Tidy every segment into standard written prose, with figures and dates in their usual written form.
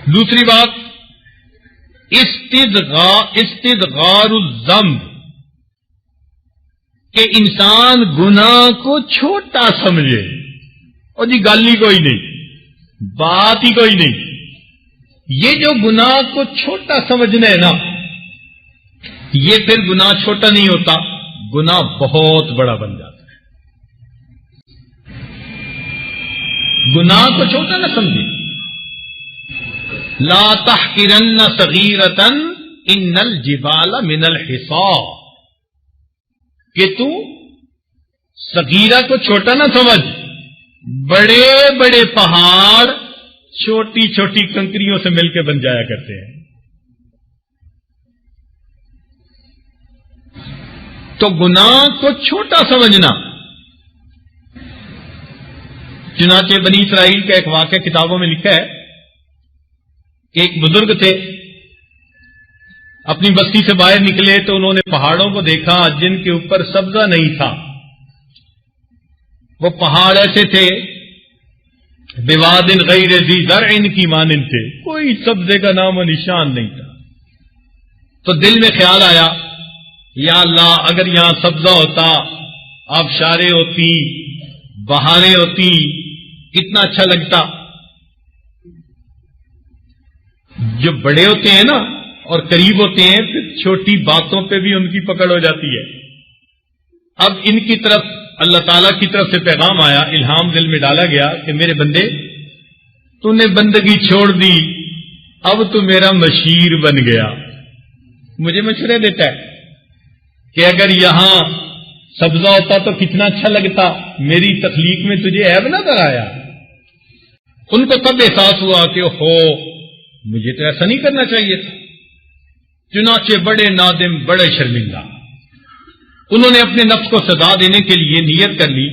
دوسری بات استدغار الذنب، کہ انسان گناہ کو چھوٹا سمجھے، اور جی گل ہی کوئی نہیں، بات ہی کوئی نہیں۔ یہ جو گناہ کو چھوٹا سمجھنا ہے نا، یہ پھر گناہ چھوٹا نہیں ہوتا، گناہ بہت بڑا بن جاتا ہے۔ گناہ کو چھوٹا نہ سمجھے، لا تحقرن صغیرۃ ان الجبال من الحصا، کہ تو صغیرہ کو چھوٹا نہ سمجھ، بڑے بڑے پہاڑ چھوٹی چھوٹی کنکریوں سے مل کے بن جایا کرتے ہیں۔ تو گناہ کو چھوٹا سمجھنا، چنانچہ بنی اسرائیل کا ایک واقعہ کتابوں میں لکھا ہے کہ ایک بزرگ تھے، اپنی بستی سے باہر نکلے تو انہوں نے پہاڑوں کو دیکھا جن کے اوپر سبزہ نہیں تھا۔ وہ پہاڑ ایسے تھے بواد غیر ذی زرع کی مانند تھے، کوئی سبزے کا نام و نشان نہیں تھا۔ تو دل میں خیال آیا، یا اللہ اگر یہاں سبزہ ہوتا، آبشاریں ہوتی، بہاریں ہوتی، کتنا اچھا لگتا۔ جو بڑے ہوتے ہیں نا اور قریب ہوتے ہیں، پھر چھوٹی باتوں پہ بھی ان کی پکڑ ہو جاتی ہے۔ اب ان کی طرف اللہ تعالیٰ کی طرف سے پیغام آیا، الہام دل میں ڈالا گیا کہ میرے بندے، تو نے بندگی چھوڑ دی، اب تو میرا مشیر بن گیا۔ مجھے مشورے دیتا ہے کہ اگر یہاں سبزہ ہوتا تو کتنا اچھا لگتا، میری تخلیق میں تجھے عیب نہ آیا۔ ان کو تب احساس ہوا کہ مجھے تو ایسا نہیں کرنا چاہیے تھا۔ چنانچہ بڑے نادم، بڑے شرمندہ، انہوں نے اپنے نفس کو سزا دینے کے لیے نیت کر لی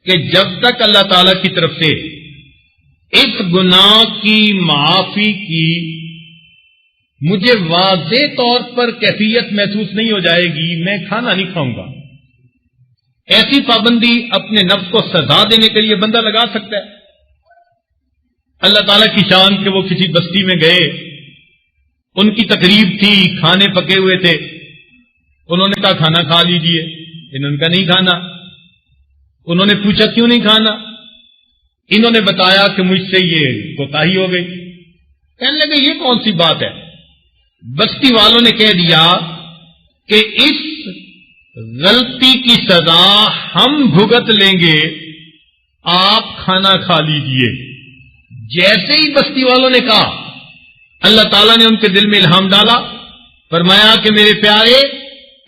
کہ جب تک اللہ تعالی کی طرف سے اس گناہ کی معافی کی مجھے واضح طور پر کیفیت محسوس نہیں ہو جائے گی، میں کھانا نہیں کھاؤں گا۔ ایسی پابندی اپنے نفس کو سزا دینے کے لیے بندہ لگا سکتا ہے۔ اللہ تعالیٰ کی شان کہ وہ کسی بستی میں گئے، ان کی تقریب تھی، کھانے پکے ہوئے تھے، انہوں نے کہا کھانا کھا لیجئے، انہوں نے کہا نہیں کھانا۔ انہوں نے پوچھا کیوں نہیں کھانا؟ انہوں نے بتایا کہ مجھ سے یہ کوتاہی ہو گئی۔ کہنے لگے یہ کون سی بات ہے؟ بستی والوں نے کہہ دیا کہ اس غلطی کی سزا ہم بھگت لیں گے، آپ کھانا کھا لیجئے۔ جیسے ہی بستی والوں نے کہا، اللہ تعالیٰ نے ان کے دل میں الہام ڈالا، فرمایا کہ میرے پیارے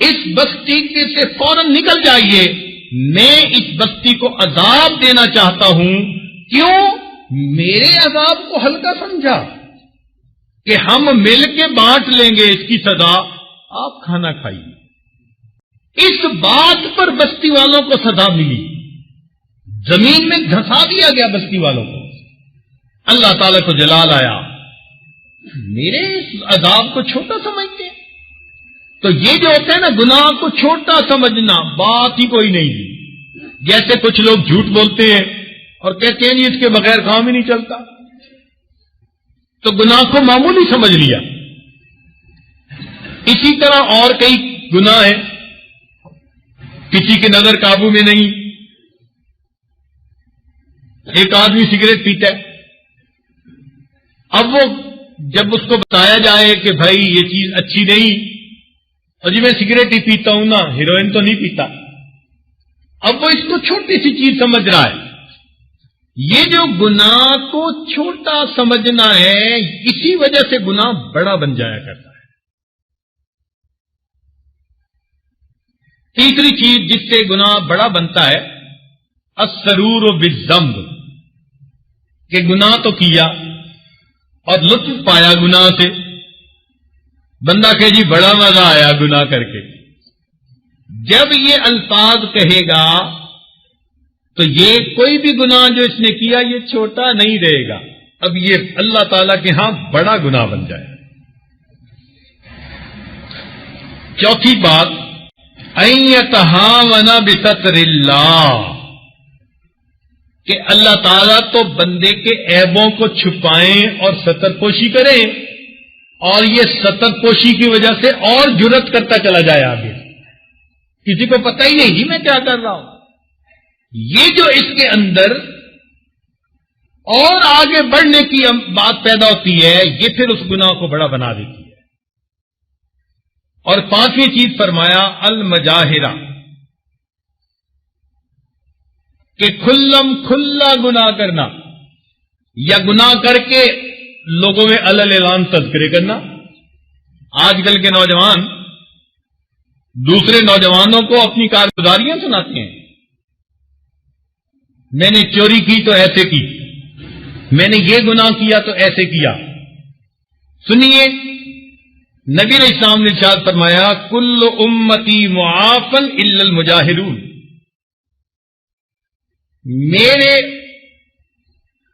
اس بستی سے فوراً نکل جائیے، میں اس بستی کو عذاب دینا چاہتا ہوں۔ کیوں؟ میرے عذاب کو ہلکا سمجھا کہ ہم مل کے بانٹ لیں گے اس کی سزا، آپ کھانا کھائیے۔ اس بات پر بستی والوں کو سزا ملی، زمین میں دھسا دیا گیا بستی والوں کو۔ اللہ تعالیٰ کو جلال آیا، میرے اس عذاب کو چھوٹا سمجھتے ہیں۔ تو یہ جو ہوتا ہے نا گناہ کو چھوٹا سمجھنا، بات ہی کوئی نہیں دی۔ جیسے کچھ لوگ جھوٹ بولتے ہیں اور کہتے ہیں اس کے بغیر کام ہی نہیں چلتا، تو گناہ کو معمولی سمجھ لیا۔ اسی طرح اور کئی گناہ ہیں، کسی کی نظر قابو میں نہیں۔ ایک آدمی سگریٹ پیتا ہے، اب وہ جب اس کو بتایا جائے کہ بھائی یہ چیز اچھی نہیں، اور جی میں سگریٹ ہی پیتا ہوں نا، ہیروئن تو نہیں پیتا، اب وہ اس کو چھوٹی سی چیز سمجھ رہا ہے۔ یہ جو گناہ کو چھوٹا سمجھنا ہے، اسی وجہ سے گناہ بڑا بن جایا کرتا ہے۔ تیسری چیز جس سے گناہ بڑا بنتا ہے، السرور بالذنب، کہ گناہ تو کیا اور لطف پایا گناہ سے، بندہ کہ جی بڑا مزہ آیا گناہ کر کے۔ جب یہ الفاظ کہے گا تو یہ کوئی بھی گناہ جو اس نے کیا یہ چھوٹا نہیں رہے گا، اب یہ اللہ تعالیٰ کے ہاں بڑا گناہ بن جائے۔ چوتھی بات، ان یتہاون بستر اللہ، کہ اللہ تعالیٰ تو بندے کے عیبوں کو چھپائیں اور ستر پوشی کریں، اور یہ ستر پوشی کی وجہ سے اور جرت کرتا چلا جائے آگے، کسی کو پتہ ہی نہیں جی میں کیا کر رہا ہوں۔ یہ جو اس کے اندر اور آگے بڑھنے کی بات پیدا ہوتی ہے، یہ پھر اس گناہ کو بڑا بنا دیتی ہے۔ اور پانچویں چیز فرمایا المجاہرہ، کہ کھلم کھلا گناہ کرنا، یا گناہ کر کے لوگوں میں علل اعلان تذکرے کرنا۔ آج کل کے نوجوان دوسرے نوجوانوں کو اپنی کارگزاریاں سناتے ہیں، میں نے چوری کی تو ایسے کی، میں نے یہ گناہ کیا تو ایسے کیا۔ سنیے، نبی علیہ السلام نے ارشاد فرمایا کل امتی معافن الا المجاہرون، میرے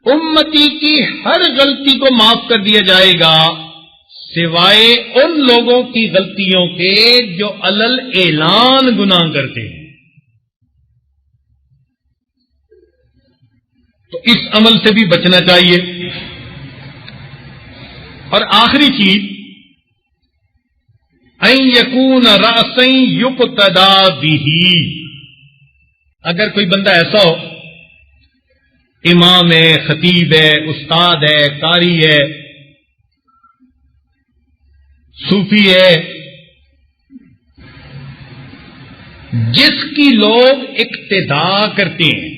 امتی کی ہر غلطی کو معاف کر دیا جائے گا سوائے ان لوگوں کی غلطیوں کے جو علل اعلان گناہ کرتے ہیں۔ تو اس عمل سے بھی بچنا چاہیے۔ اور آخری چیز ان یکون رأسا یقتدی بہ، اگر کوئی بندہ ایسا ہو، امام ہے، خطیب ہے، استاد ہے، قاری ہے، صوفی ہے، جس کی لوگ اقتدا کرتے ہیں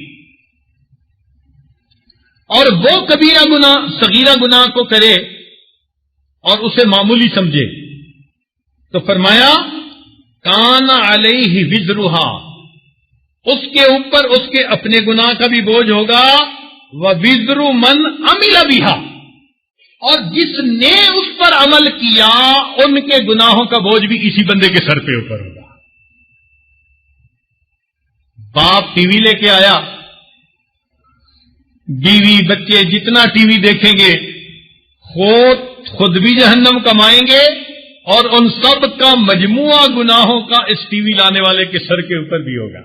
اور وہ کبیرہ گناہ صغیرہ گناہ کو کرے اور اسے معمولی سمجھے، تو فرمایا کان علیہ وزرہا، اس کے اوپر اس کے اپنے گناہ کا بھی بوجھ ہوگا، وَوِزْرُ مَنْ عَمِلَ بِهَا، اور جس نے اس پر عمل کیا ان کے گناہوں کا بوجھ بھی اسی بندے کے سر پہ اوپر ہوگا۔ باپ ٹی وی لے کے آیا، بیوی بچے جتنا ٹی وی دیکھیں گے خود بھی جہنم کمائیں گے، اور ان سب کا مجموعہ گناہوں کا اس ٹی وی لانے والے کے سر کے اوپر بھی ہوگا۔